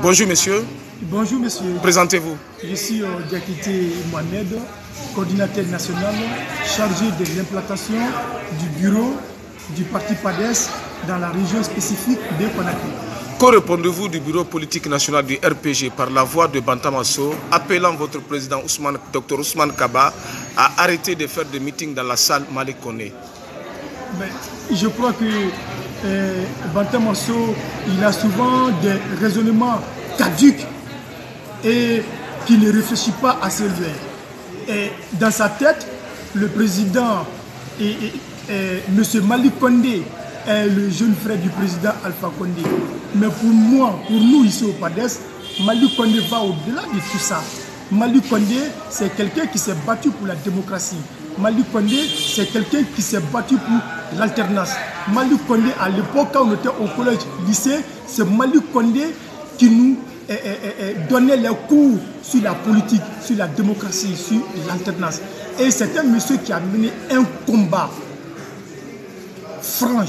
Bonjour monsieur. Bonjour monsieur. Présentez-vous. Je suis Diakité Mohamed, coordinateur national chargé de l'implantation du bureau du parti PADES dans la région spécifique de Conakry. Que répondez-vous du bureau politique national du RPG par la voix de Bantamasso, appelant votre président Dr Ousmane Kaba à arrêter de faire des meetings dans la salle Malick Condé? Je crois que Bantamasso, il a souvent des raisonnements caducs et qui ne réfléchit pas assez loin. Et dans sa tête, le président M. Malick Condé est le jeune frère du président Alpha Condé. Mais pour moi, pour nous ici au PADES, Malick Condé va au-delà de tout ça. Malick Condé, c'est quelqu'un qui s'est battu pour la démocratie. Malick Condé, c'est quelqu'un qui s'est battu pour l'alternance. Malick Condé, à l'époque, quand on était au collège, lycée, c'est Malick Condé qui nous donnait les cours sur la politique, sur la démocratie, sur l'alternance. Et c'est un monsieur qui a mené un combat franc,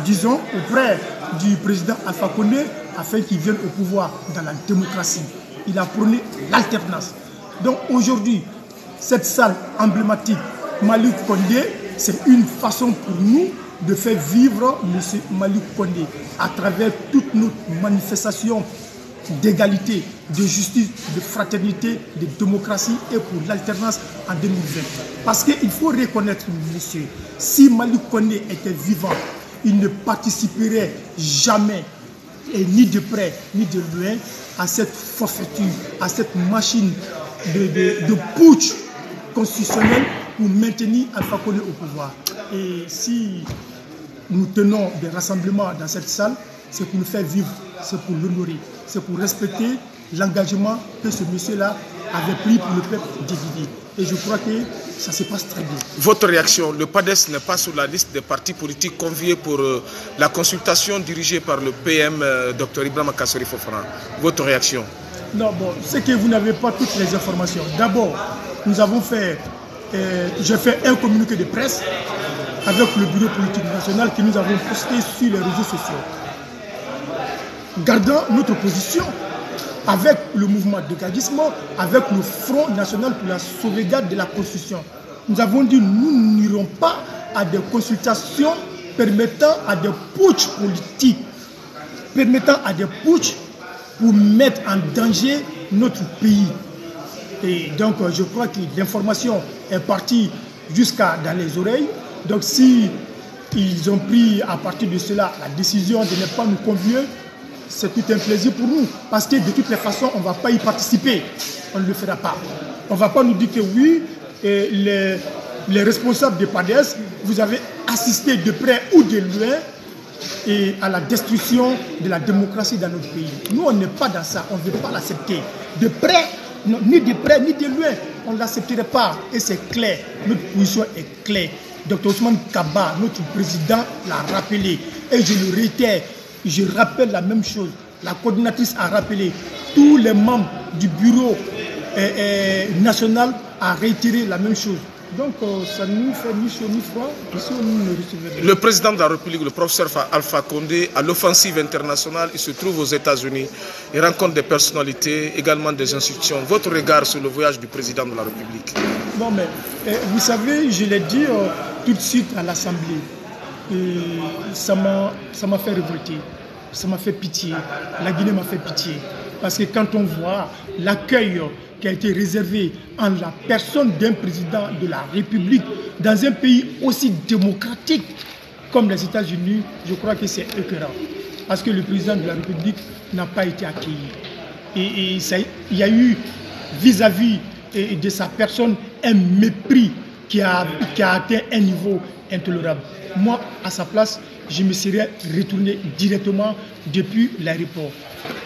disons, auprès du président Alpha Condé, afin qu'il vienne au pouvoir dans la démocratie. Il a prôné l'alternance. Donc aujourd'hui, cette salle emblématique Malick Condé, c'est une façon pour nous de faire vivre M. Malick Condé à travers toutes nos manifestations d'égalité, de justice, de fraternité, de démocratie et pour l'alternance en 2020. Parce qu'il faut reconnaître, monsieur, si Malick Condé était vivant, il ne participerait jamais, et ni de près ni de loin, à cette forfaiture, à cette machine de putsch constitutionnel pour maintenir Alpha Condé au pouvoir. Et si nous tenons des rassemblements dans cette salle, c'est pour nous faire vivre, c'est pour l'honorer, c'est pour respecter l'engagement que ce monsieur-là avait pris pour le peuple divisé. Et je crois que ça se passe très bien. Votre réaction, le PADES n'est pas sur la liste des partis politiques conviés pour la consultation dirigée par le PM Dr Ibrahima Kassori Fofana. Votre réaction? Non, bon, c'est que vous n'avez pas toutes les informations. D'abord, nous avons fait, j'ai fait un communiqué de presse avec le bureau politique national que nous avons posté sur les réseaux sociaux. Gardant notre position avec le mouvement de gadisme, avec le Front national pour la sauvegarde de la Constitution. Nous avons dit nous n'irons pas à des consultations permettant à des putschs politiques, permettant à des putschs pour mettre en danger notre pays. Et donc je crois que l'information est partie jusqu'à dans les oreilles. Donc si ils ont pris à partir de cela la décision de ne pas nous convier, c'est tout un plaisir pour nous. Parce que de toutes les façons, on ne va pas y participer. On ne le fera pas. On ne va pas nous dire que oui, les responsables de PADES, vous avez assisté de près ou de loin et à la destruction de la démocratie dans notre pays. Nous, on n'est pas dans ça. On ne veut pas l'accepter. De près, non, ni de près, ni de loin, on ne l'accepterait pas. Et c'est clair. Notre position est claire. Dr Ousmane Kaba, notre président, l'a rappelé. Et je le réitère. Je rappelle la même chose. La coordinatrice a rappelé. Tous les membres du bureau national a réitéré la même chose. Donc ça ne nous fait ni chaud ni froid. Le président de la République, le professeur Alpha Condé, à l'offensive internationale, il se trouve aux États-Unis. Il rencontre des personnalités, également des institutions. Votre regard sur le voyage du président de la République? Bon, mais vous savez, je l'ai dit tout de suite à l'Assemblée. Et ça m'a fait révolter, ça m'a fait pitié, la Guinée m'a fait pitié. Parce que quand on voit l'accueil qui a été réservé en la personne d'un président de la République dans un pays aussi démocratique comme les États-Unis, je crois que c'est écœurant. Parce que le président de la République n'a pas été accueilli. Et il y a eu vis-à-vis de sa personne un mépris qui a atteint un niveau intolérable. Moi, à sa place, je me serais retourné directement depuis l'aéroport.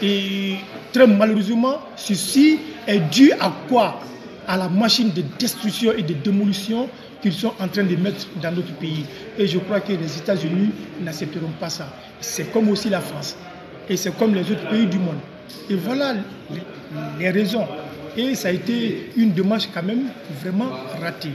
Et très malheureusement, ceci est dû à quoi? À la machine de destruction et de démolition qu'ils sont en train de mettre dans notre pays. Et je crois que les États-Unis n'accepteront pas ça. C'est comme aussi la France. Et c'est comme les autres pays du monde. Et voilà les raisons. Et ça a été une démarche quand même vraiment ratée.